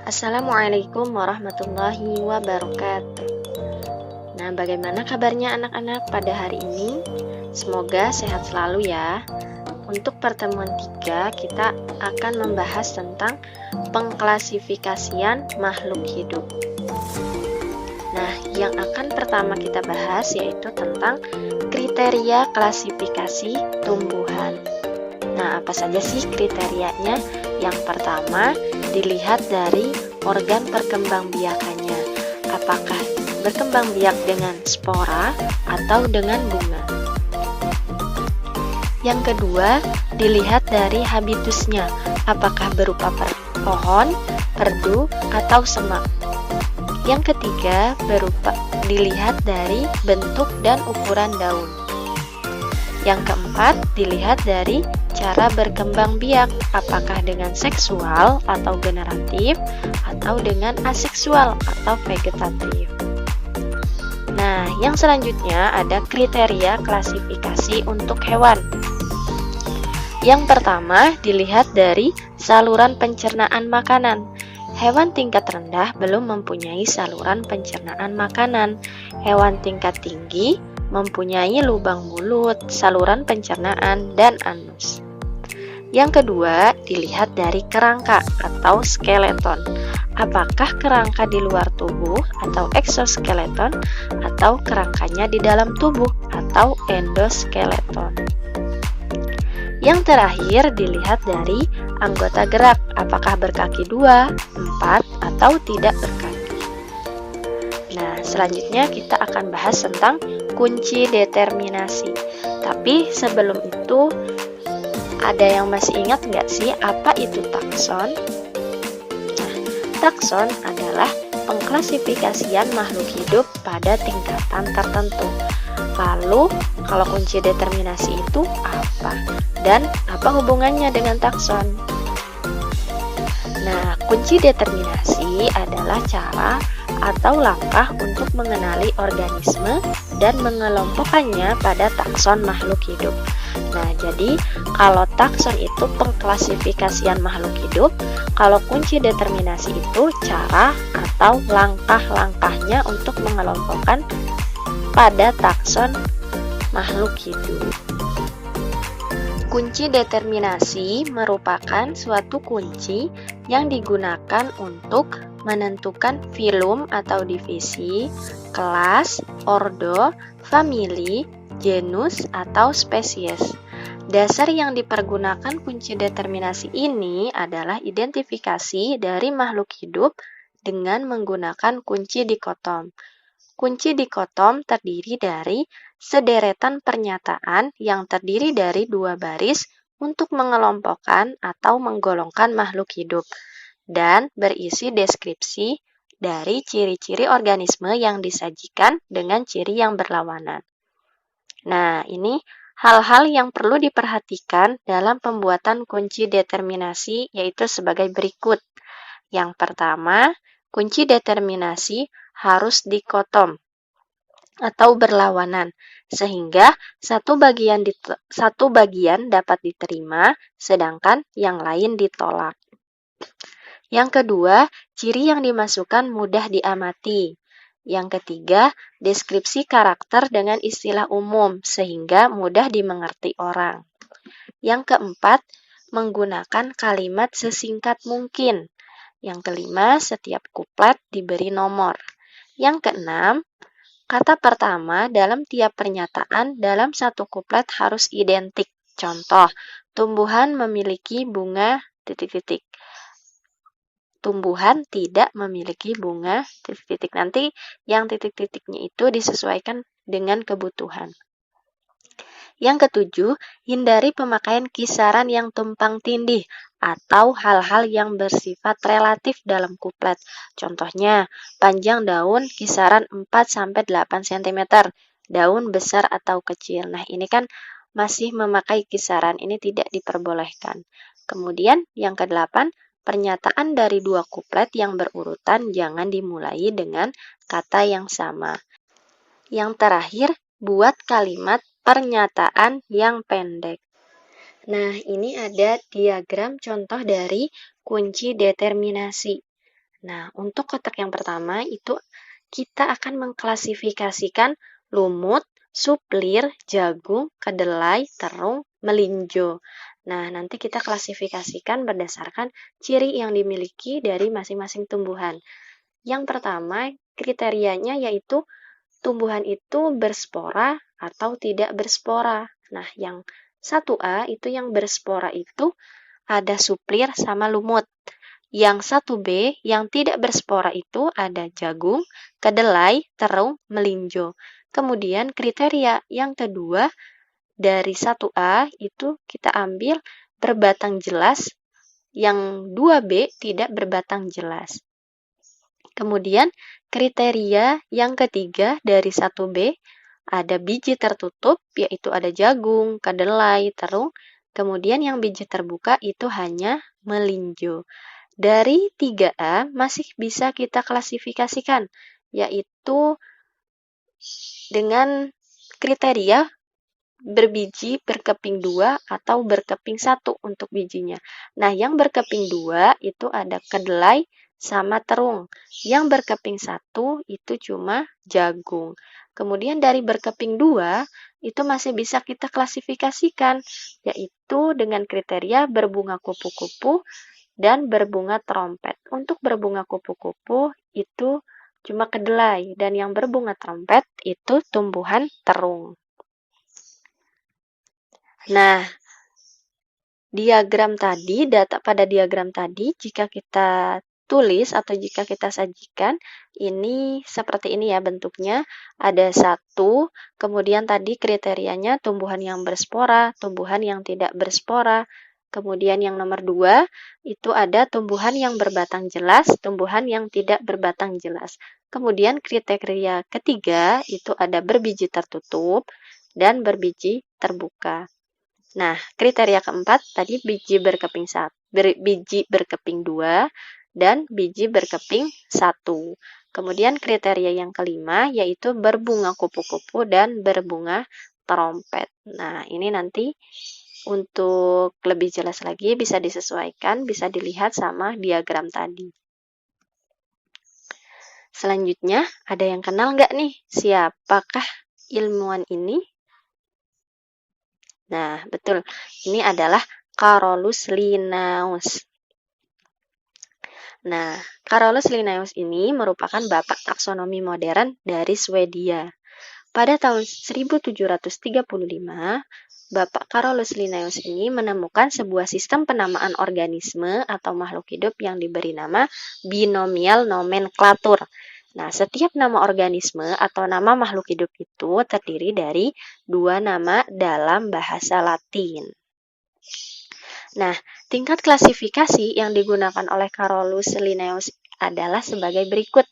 Assalamualaikum warahmatullahi wabarakatuh. Nah, bagaimana kabarnya anak-anak pada hari ini? Semoga sehat selalu ya. Untuk pertemuan 3, kita akan membahas tentang pengklasifikasian makhluk hidup. Nah, yang akan pertama kita bahas yaitu tentang kriteria klasifikasi tumbuhan. Nah, apa saja sih kriterianya? Yang pertama, dilihat dari organ perkembangbiakannya. Apakah berkembang biak dengan spora atau dengan bunga? Yang kedua, dilihat dari habitusnya. Apakah berupa pohon, perdu, atau semak? Yang ketiga, dilihat dari bentuk dan ukuran daun. Yang keempat, dilihat dari cara berkembang biak, apakah dengan seksual atau generatif, atau dengan aseksual atau vegetatif. Nah, yang selanjutnya ada kriteria klasifikasi untuk hewan. Yang pertama, dilihat dari saluran pencernaan makanan. Hewan tingkat rendah belum mempunyai saluran pencernaan makanan. Hewan tingkat tinggi mempunyai lubang mulut, saluran pencernaan, dan anus. Yang kedua, dilihat dari kerangka atau skeleton. Apakah kerangka di luar tubuh atau eksoskeleton, atau kerangkanya di dalam tubuh atau endoskeleton. Yang terakhir, dilihat dari anggota gerak. Apakah berkaki 2, 4, atau tidak berkaki. Nah, selanjutnya kita akan bahas tentang kunci determinasi. Tapi sebelum itu, ada yang masih ingat nggak sih apa itu takson? Nah, takson adalah pengklasifikasian makhluk hidup pada tingkatan tertentu. Lalu, kalau kunci determinasi itu apa? Dan apa hubungannya dengan takson? Nah, kunci determinasi adalah cara atau langkah untuk mengenali organisme dan mengelompokkannya pada takson makhluk hidup. Nah, jadi kalau takson itu pengklasifikasian makhluk hidup, kalau kunci determinasi itu cara atau langkah-langkahnya untuk mengelompokkan pada takson makhluk hidup. Kunci determinasi merupakan suatu kunci yang digunakan untuk menentukan filum atau divisi, kelas, ordo, famili, genus, atau spesies. Dasar yang dipergunakan kunci determinasi ini adalah identifikasi dari makhluk hidup dengan menggunakan kunci dikotom. Kunci dikotom terdiri dari sederetan pernyataan yang terdiri dari 2 baris untuk mengelompokkan atau menggolongkan makhluk hidup dan berisi deskripsi dari ciri-ciri organisme yang disajikan dengan ciri yang berlawanan. Nah, ini hal-hal yang perlu diperhatikan dalam pembuatan kunci determinasi yaitu sebagai berikut. Yang pertama, kunci determinasi harus dikotom atau berlawanan, sehingga satu bagian dapat diterima, sedangkan yang lain ditolak. Yang kedua, ciri yang dimasukkan mudah diamati. Yang ketiga, deskripsi karakter dengan istilah umum, sehingga mudah dimengerti orang. Yang keempat, menggunakan kalimat sesingkat mungkin. Yang kelima, setiap kuplet diberi nomor. Yang keenam, kata pertama dalam tiap pernyataan dalam satu kuplet harus identik. Contoh, tumbuhan memiliki bunga titik-titik. Tumbuhan tidak memiliki bunga titik-titik. Nanti yang titik-titiknya itu disesuaikan dengan kebutuhan. Yang ketujuh, hindari pemakaian kisaran yang tumpang tindih atau hal-hal yang bersifat relatif dalam kuplet. Contohnya, panjang daun kisaran 4-8 cm, daun besar atau kecil. Nah, ini kan masih memakai kisaran, ini tidak diperbolehkan. Kemudian, yang kedelapan, pernyataan dari 2 kuplet yang berurutan jangan dimulai dengan kata yang sama. Yang terakhir, buat kalimat pernyataan yang pendek. Nah, ini ada diagram contoh dari kunci determinasi. Nah, untuk kotak yang pertama itu kita akan mengklasifikasikan lumut, suplir, jagung, kedelai, terung, melinjo. Nah, nanti kita klasifikasikan berdasarkan ciri yang dimiliki dari masing-masing tumbuhan. Yang pertama, kriterianya yaitu tumbuhan itu berspora atau tidak berspora. Nah, yang 1A itu yang berspora itu ada suplir sama lumut. Yang 1B yang tidak berspora itu ada jagung, kedelai, terung, melinjo. Kemudian kriteria yang kedua dari 1A itu kita ambil berbatang jelas, yang 2B tidak berbatang jelas. Kemudian kriteria yang ketiga dari 1B ada biji tertutup, yaitu ada jagung, kedelai, terung. Kemudian yang biji terbuka itu hanya melinjo. Dari 3A masih bisa kita klasifikasikan, yaitu dengan kriteria berbiji berkeping 2 atau berkeping 1 untuk bijinya. Nah, yang berkeping 2 itu ada kedelai sama terung. Yang berkeping 1 itu cuma jagung. Kemudian dari berkeping 2 itu masih bisa kita klasifikasikan, yaitu dengan kriteria berbunga kupu-kupu dan berbunga trompet. Untuk berbunga kupu-kupu itu cuma kedelai, dan yang berbunga trompet itu tumbuhan terung. Nah, data pada diagram tadi, jika kita tulis atau jika kita sajikan, ini seperti ini ya bentuknya. Ada 1, kemudian tadi kriterianya tumbuhan yang berspora, tumbuhan yang tidak berspora. Kemudian yang nomor 2, itu ada tumbuhan yang berbatang jelas, tumbuhan yang tidak berbatang jelas. Kemudian kriteria ketiga, itu ada berbiji tertutup dan berbiji terbuka. Nah, kriteria keempat tadi biji berkeping 2 dan biji berkeping 1. Kemudian kriteria yang kelima yaitu berbunga kupu-kupu dan berbunga trompet. Nah, ini nanti untuk lebih jelas lagi bisa disesuaikan, bisa dilihat sama diagram tadi. Selanjutnya, ada yang kenal nggak nih siapakah ilmuwan ini? Nah, betul. Ini adalah Carolus Linnaeus. Nah, Carolus Linnaeus ini merupakan bapak taksonomi modern dari Swedia. Pada tahun 1735, Bapak Carolus Linnaeus ini menemukan sebuah sistem penamaan organisme atau makhluk hidup yang diberi nama binomial nomenklatur. Nah, setiap nama organisme atau nama makhluk hidup itu terdiri dari 2 nama dalam bahasa Latin. Nah, tingkat klasifikasi yang digunakan oleh Carolus Linnaeus adalah sebagai berikut.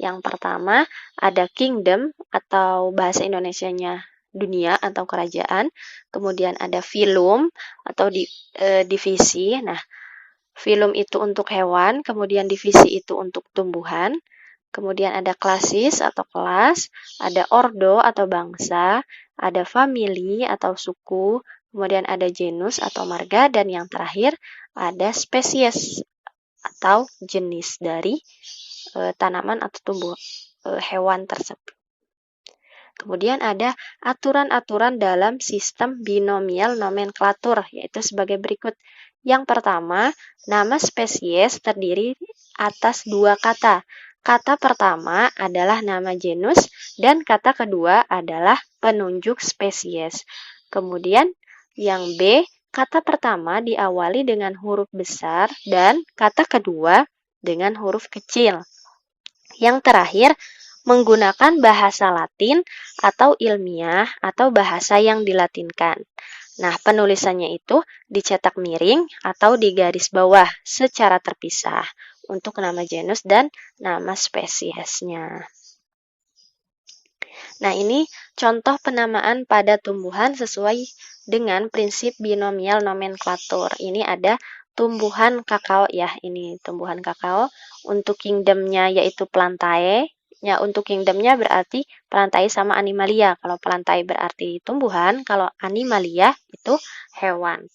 Yang pertama, ada kingdom atau bahasa Indonesianya dunia atau kerajaan. Kemudian ada phylum atau divisi. Nah, phylum itu untuk hewan, kemudian divisi itu untuk tumbuhan. Kemudian ada klasis atau kelas, ada ordo atau bangsa, ada famili atau suku, kemudian ada genus atau marga, dan yang terakhir ada spesies atau jenis dari tanaman atau hewan tersebut. Kemudian ada aturan-aturan dalam sistem binomial nomenklatur, yaitu sebagai berikut. Yang pertama, nama spesies terdiri atas 2 kata. Kata pertama adalah nama genus dan kata kedua adalah penunjuk spesies. Kemudian yang B, kata pertama diawali dengan huruf besar dan kata kedua dengan huruf kecil. Yang terakhir, menggunakan bahasa Latin atau ilmiah atau bahasa yang dilatinkan. Nah, penulisannya itu dicetak miring atau di garis bawah secara terpisah untuk nama genus dan nama spesiesnya. Nah, ini contoh penamaan pada tumbuhan sesuai dengan prinsip binomial nomenklatur. Ini ada tumbuhan kakao ya, ini tumbuhan kakao. Untuk kingdomnya yaitu Plantae. Ya, untuk kingdomnya berarti Plantae sama Animalia. Kalau Plantae berarti tumbuhan, kalau Animalia itu hewan.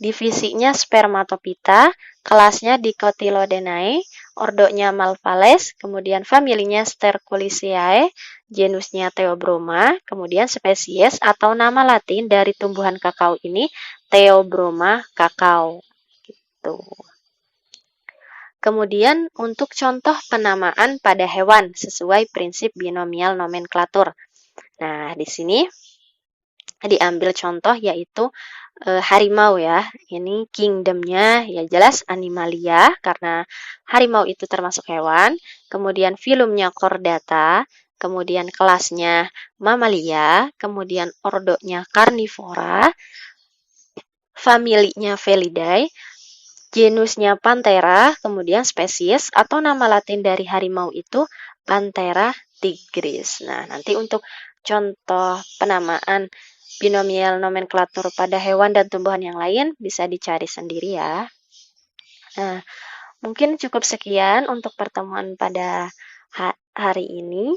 divisinya Spermatophyta, kelasnya Dicotylodenae, ordonya Malvales, kemudian familinya Sterculiceae, genusnya Theobroma, kemudian spesies atau nama latin dari tumbuhan kakao ini Theobroma cacao. Gitu. Kemudian untuk contoh penamaan pada hewan sesuai prinsip binomial nomenklatur. Nah, di sini diambil contoh yaitu harimau ya. Ini kingdomnya ya jelas Animalia karena harimau itu termasuk hewan. Kemudian filumnya Chordata, kemudian kelasnya Mammalia, kemudian ordonya Carnivora, familinya Felidae, genusnya Panthera, kemudian spesies atau nama latin dari harimau itu Panthera tigris. Nah, nanti untuk contoh penamaan binomial nomenklatur pada hewan dan tumbuhan yang lain bisa dicari sendiri ya. Nah, mungkin cukup sekian untuk pertemuan pada hari ini.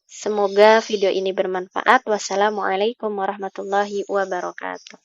Semoga video ini bermanfaat. Wassalamualaikum warahmatullahi wabarakatuh.